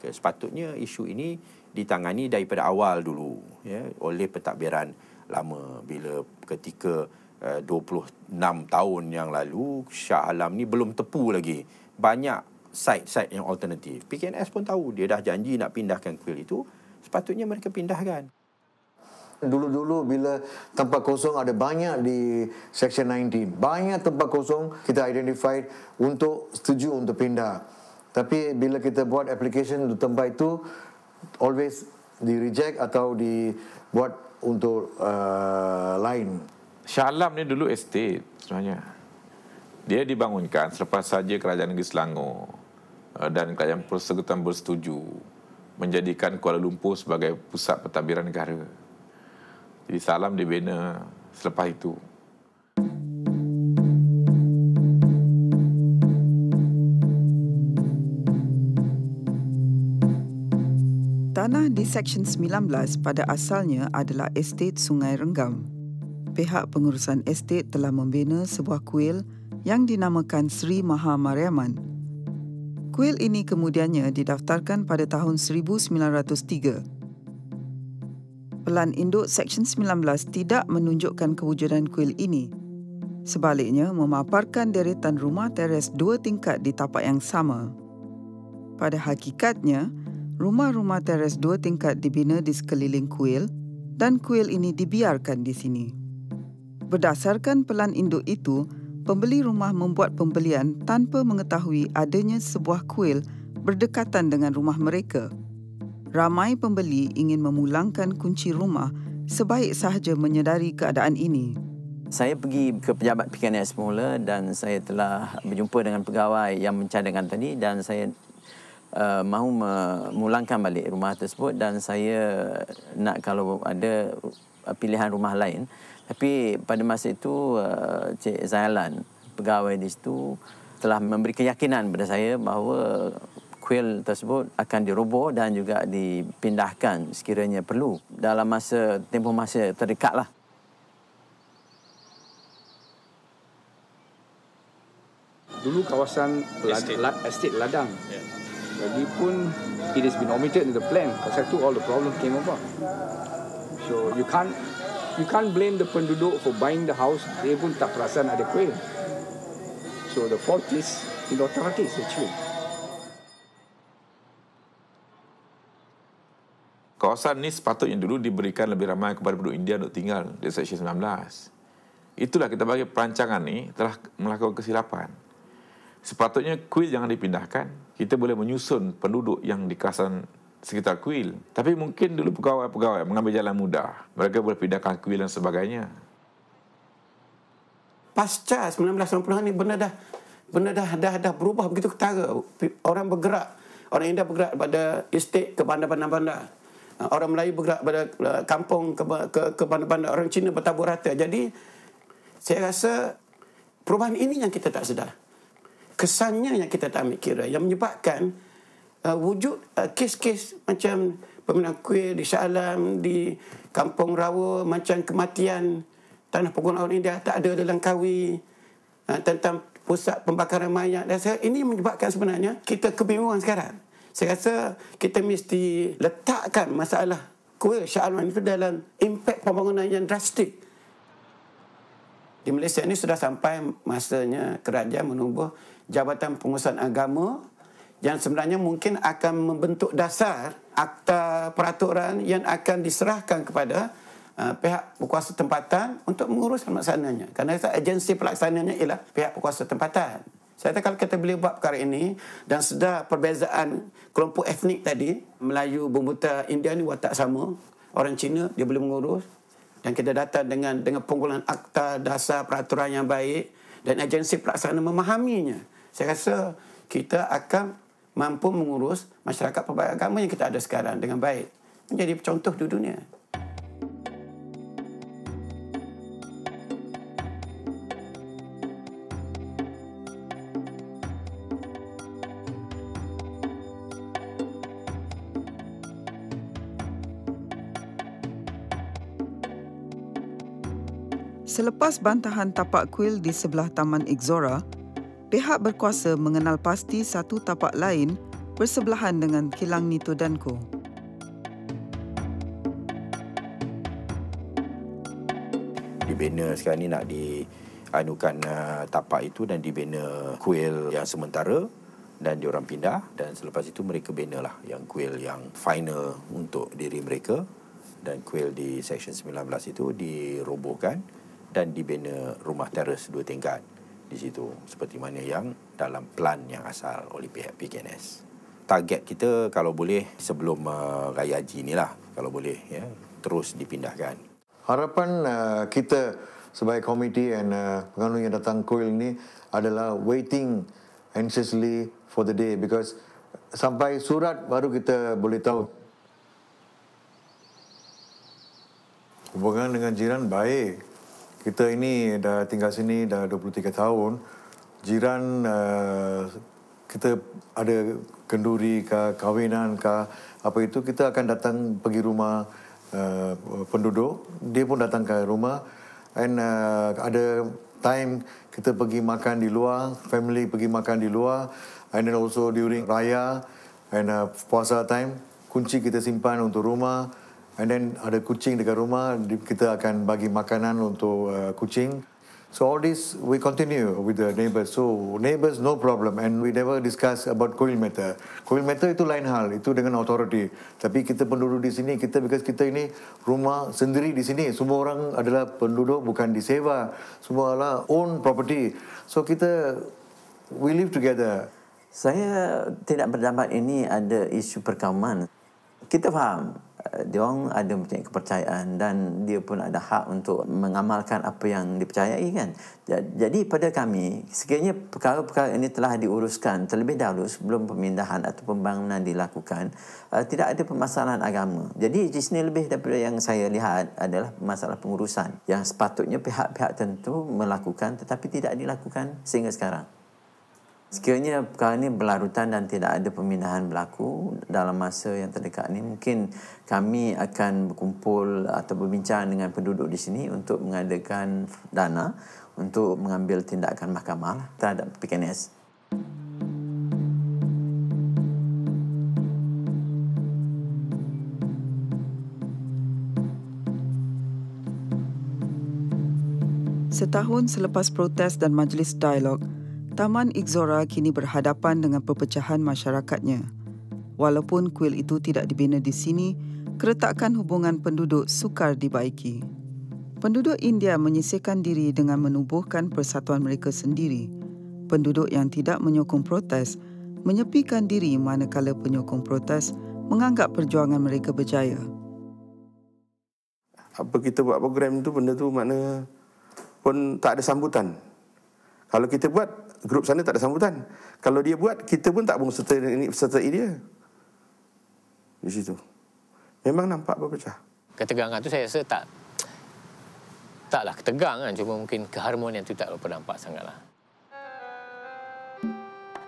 Sepatutnya isu ini ditangani daripada awal dulu, ya, oleh pentadbiran lama. Bila ketika 26 tahun yang lalu, Shah Alam ni belum tepu lagi banyak site-site yang alternatif. PKNS pun tahu dia dah janji nak pindahkan kuil itu, sepatutnya mereka pindahkan. Dulu-dulu bila tempat kosong ada banyak di Section 19, banyak tempat kosong kita identify untuk setuju untuk pindah. Tapi bila kita buat application untuk tempat itu, always di reject atau dibuat untuk lain. Shah Alam ni dulu estate sebenarnya. Dia dibangunkan selepas saja Kerajaan Negeri Selangor dan Kerajaan Persekutuan bersetuju menjadikan Kuala Lumpur sebagai pusat pentadbiran negara. Jadi Shah Alam dibina selepas itu. Tanah di Seksyen 19 pada asalnya adalah estet Sungai Renggam. Pihak pengurusan estet telah membina sebuah kuil yang dinamakan Sri Maha Mariamman. Kuil ini kemudiannya didaftarkan pada tahun 1903. Pelan induk Seksyen 19 tidak menunjukkan kewujudan kuil ini. Sebaliknya, memaparkan deretan rumah teres 2 tingkat di tapak yang sama. Pada hakikatnya, rumah-rumah teres 2 tingkat dibina di sekeliling kuil dan kuil ini dibiarkan di sini. Berdasarkan pelan induk itu, pembeli rumah membuat pembelian tanpa mengetahui adanya sebuah kuil berdekatan dengan rumah mereka. Ramai pembeli ingin memulangkan kunci rumah sebaik sahaja menyedari keadaan ini. Saya pergi ke pejabat PKNS semula dan saya telah berjumpa dengan pegawai yang mencadangkan tadi dan saya mahu memulangkan balik rumah tersebut dan saya nak kalau ada pilihan rumah lain. Tapi pada masa itu Cik Zailan, pegawai di situ, telah memberi keyakinan kepada saya bahawa kuil tersebut akan diroboh dan juga dipindahkan sekiranya perlu dalam tempoh masa terdekatlah. Dulu kawasan estate ladang. Lagipun it has been omitted in the plan. Pasal itu all the problem came about. So you can't blame the penduduk for buying the house. Dia pun tak perasan ada kuil. So the fault is in the authorities actually. Kawasan ni sepatutnya dulu diberikan lebih ramai kepada penduduk India untuk tinggal di Seksyen 19. Itulah kita bagi perancangan ni telah melakukan kesilapan. Sepatutnya kuil jangan dipindahkan. Kita boleh menyusun penduduk yang di kawasan sekitar kuil. Tapi mungkin dulu pegawai-pegawai mengambil jalan mudah. Mereka boleh pindahkan kuil dan sebagainya. Pasca 1990-an ni benda dah berubah begitu ketara. Orang bergerak. Orang India bergerak pada estate ke bandar-bandar. Orang Melayu bergerak pada kampung ke bandar-bandar. Orang Cina bertabur rata. Jadi saya rasa perubahan ini yang kita tak sedar. Kesannya yang kita tak ambil kira, yang menyebabkan wujud kes-kes macam pemindahan kuil di Shah Alam, di Kampung Rawa, macam kematian tanah pergunaan orang India, tak ada Langkawi, tentang pusat pembakaran mayat. Dan saya, ini menyebabkan sebenarnya kita kebingungan sekarang. Saya rasa kita mesti letakkan masalah kuil Shah Alam itu dalam impak pembangunan yang drastik. Di Malaysia ini sudah sampai masanya kerajaan menubuh Jabatan Pengurusan Agama yang sebenarnya mungkin akan membentuk dasar akta peraturan yang akan diserahkan kepada pihak berkuasa tempatan untuk menguruskan pelaksananya. Kerana agensi pelaksananya ialah pihak berkuasa tempatan. Saya kata kalau kita boleh buat perkara ini dan sedar perbezaan kelompok etnik tadi, Melayu, Bumbutara, India ni watak sama, orang Cina dia boleh mengurus, dan kita datang dengan pengumpulan akta dasar peraturan yang baik dan agensi pelaksana memahaminya, saya rasa kita akan mampu mengurus masyarakat pelbagai agama yang kita ada sekarang dengan baik, menjadi contoh di dunia. Selepas bantahan tapak kuil di sebelah Taman Ixora, pihak berkuasa mengenal pasti satu tapak lain bersebelahan dengan kilang Nito Danco. Dibina sekarang ni nak dianukan tapak itu dan dibina kuil yang sementara dan diorang pindah, dan selepas itu mereka bina lah yang kuil yang final untuk diri mereka, dan kuil di Seksyen 19 itu dirobohkan dan dibina rumah teres 2 tingkat di situ seperti mana yang dalam plan yang asal oleh pihak PKNS. Target kita kalau boleh sebelum Raya Haji ni lah, kalau boleh ya, terus dipindahkan. Harapan kita sebagai komiti dan penganut yang datang kuil ni adalah waiting anxiously for the day, because sampai surat baru kita boleh tahu. Hubungan dengan jiran baik. Kita ini dah tinggal sini dah 23 tahun. Jiran kita ada kenduri ke kahwinan ke apa itu, kita akan datang pergi rumah penduduk. Dia pun datang ke rumah. And ada time kita pergi makan di luar, family pergi makan di luar. And then also during raya and puasa time, kunci kita simpan untuk rumah. And then ada kucing dekat rumah, kita akan bagi makanan untuk kucing. So all this we continue with the neighbours. So neighbours no problem, and we never discuss about kuil matter. Kuil matter itu lain hal, itu dengan authority. Tapi kita penduduk di sini, because kita ini rumah sendiri di sini. Semua orang adalah penduduk, bukan disewa. Semua adalah own property. So we live together. Saya tidak berpendapat ini ada isu perkauman. Kita faham dia orang ada mempunyai kepercayaan dan dia pun ada hak untuk mengamalkan apa yang dipercayai kan. Jadi pada kami, sekiranya perkara-perkara ini telah diuruskan terlebih dahulu sebelum pemindahan atau pembangunan dilakukan, tidak ada permasalahan agama. Jadi di sini lebih daripada yang saya lihat adalah masalah pengurusan yang sepatutnya pihak-pihak tertentu melakukan tetapi tidak dilakukan sehingga sekarang. Sekiranya perkara ini berlarutan dan tidak ada pemindahan berlaku dalam masa yang terdekat ini, mungkin kami akan berkumpul atau berbincang dengan penduduk di sini untuk mengadakan dana untuk mengambil tindakan mahkamah terhadap PKNS. Setahun selepas protes dan majlis dialog, Taman Ixora kini berhadapan dengan perpecahan masyarakatnya. Walaupun kuil itu tidak dibina di sini, keretakan hubungan penduduk sukar dibaiki. Penduduk India menyisihkan diri dengan menubuhkan persatuan mereka sendiri. Penduduk yang tidak menyokong protes menyepikan diri manakala penyokong protes menganggap perjuangan mereka berjaya. Apa kita buat program tu, benda tu makna pun tak ada sambutan. Kalau kita buat, grup sana tak ada sambutan. Kalau dia buat, kita pun tak pun sertai dia. Di situ. Memang nampak berpecah. Ketegangan tu saya rasa taklah ketegangan, cuma mungkin keharmonian tu tak berapa nampak sangatlah.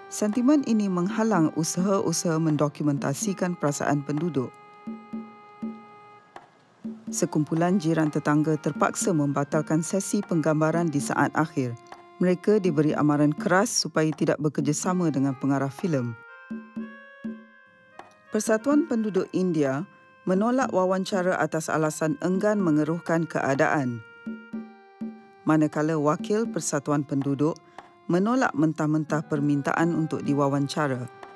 Sentimen ini menghalang usaha-usaha mendokumentasikan perasaan penduduk. Sekumpulan jiran tetangga terpaksa membatalkan sesi penggambaran di saat akhir. Mereka diberi amaran keras supaya tidak bekerjasama dengan pengarah filem. Persatuan Penduduk India menolak wawancara atas alasan enggan mengeruhkan keadaan. Manakala Wakil Persatuan Penduduk menolak mentah-mentah permintaan untuk diwawancara.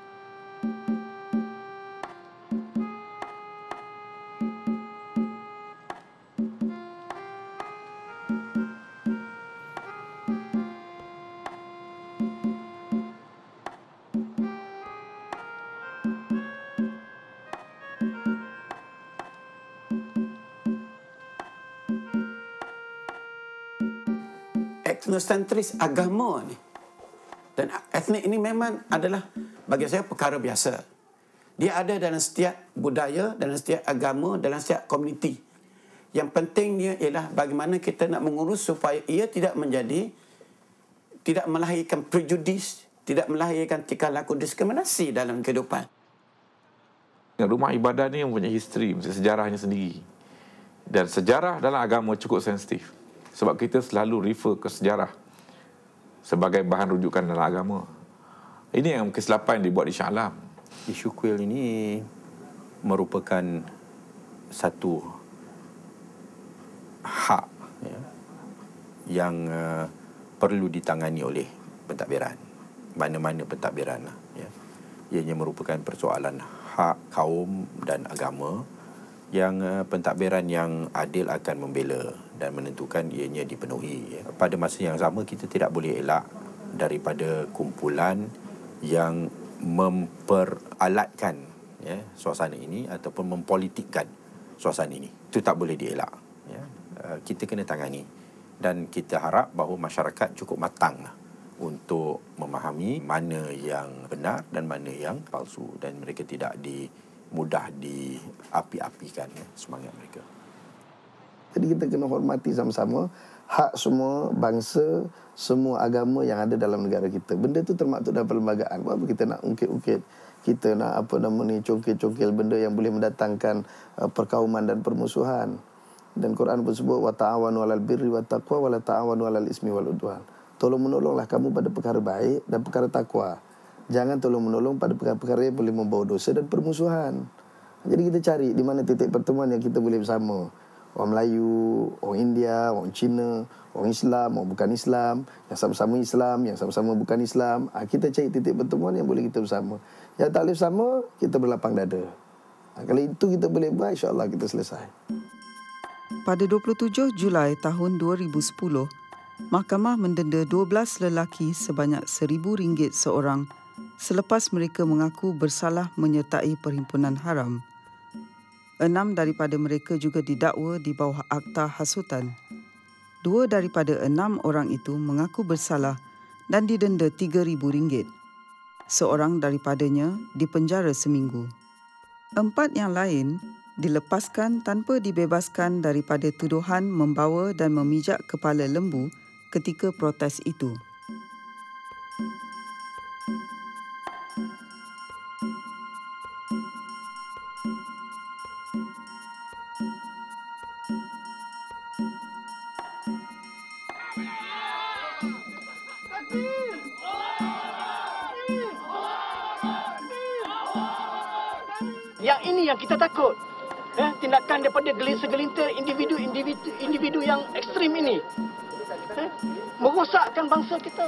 Etnosentris agama ni dan etnik ini memang adalah bagi saya perkara biasa. Dia ada dalam setiap budaya, dalam setiap agama, dalam setiap komuniti. Yang pentingnya ialah bagaimana kita nak mengurus supaya ia tidak melahirkan prejudis, tidak melahirkan tingkah laku diskriminasi dalam kehidupan. Rumah ibadah ni mempunyai history, sejarahnya sendiri. Dan sejarah dalam agama cukup sensitif. Sebab kita selalu refer ke sejarah sebagai bahan rujukan dalam agama. Ini yang kesilapan yang dibuat di Shah Alam. Isu kuil ini merupakan satu hak yang perlu ditangani oleh pentadbiran, mana-mana pentadbiran lah. Ianya merupakan persoalan hak kaum dan agama yang pentadbiran yang adil akan membela dan menentukan ianya dipenuhi. Pada masa yang sama, kita tidak boleh elak daripada kumpulan yang memperalatkan suasana ini ataupun mempolitikkan suasana ini. Itu tak boleh dielak. Kita kena tangani, dan kita harap bahawa masyarakat cukup matang untuk memahami mana yang benar dan mana yang palsu, dan mereka tidak mudah diapi-apikan semangat mereka. Jadi kita kena hormati sama-sama hak semua bangsa, semua agama yang ada dalam negara kita. Benda tu termaktub dalam perlembagaan. Apa kita nak ungkit-ungkit, kita nak congkil-congkil benda yang boleh mendatangkan perkauman dan permusuhan. Dan Quran pun sebut wa ta'awanu 'alal birri wat taqwa wa la ta'awanu 'alal ismi wal udwan. Tolong menolonglah kamu pada perkara baik dan perkara takwa. Jangan tolong menolong pada perkara-perkara yang boleh membawa dosa dan permusuhan. Jadi kita cari di mana titik pertemuan yang kita boleh bersama. Orang Melayu, orang India, orang Cina, orang Islam, orang bukan Islam, yang sama-sama Islam, yang sama-sama bukan Islam. Kita cari titik pertemuan yang boleh kita bersama. Yang tak boleh bersama, kita berlapang dada. Kalau itu kita boleh buat, insya-Allah kita selesai. Pada 27 Julai tahun 2010, Mahkamah mendenda 12 lelaki sebanyak RM1,000 seorang selepas mereka mengaku bersalah menyertai perhimpunan haram. 6 daripada mereka juga didakwa di bawah Akta Hasutan. 2 daripada 6 orang itu mengaku bersalah dan didenda RM3,000. Seorang daripadanya dipenjara seminggu. 4 yang lain dilepaskan tanpa dibebaskan daripada tuduhan membawa dan memijak kepala lembu ketika protes itu. Yang ini yang kita takut. Tindakan daripada segelintir individu yang ekstrim ini. Merosakkan bangsa kita.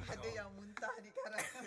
Ada yang muntah di karangan.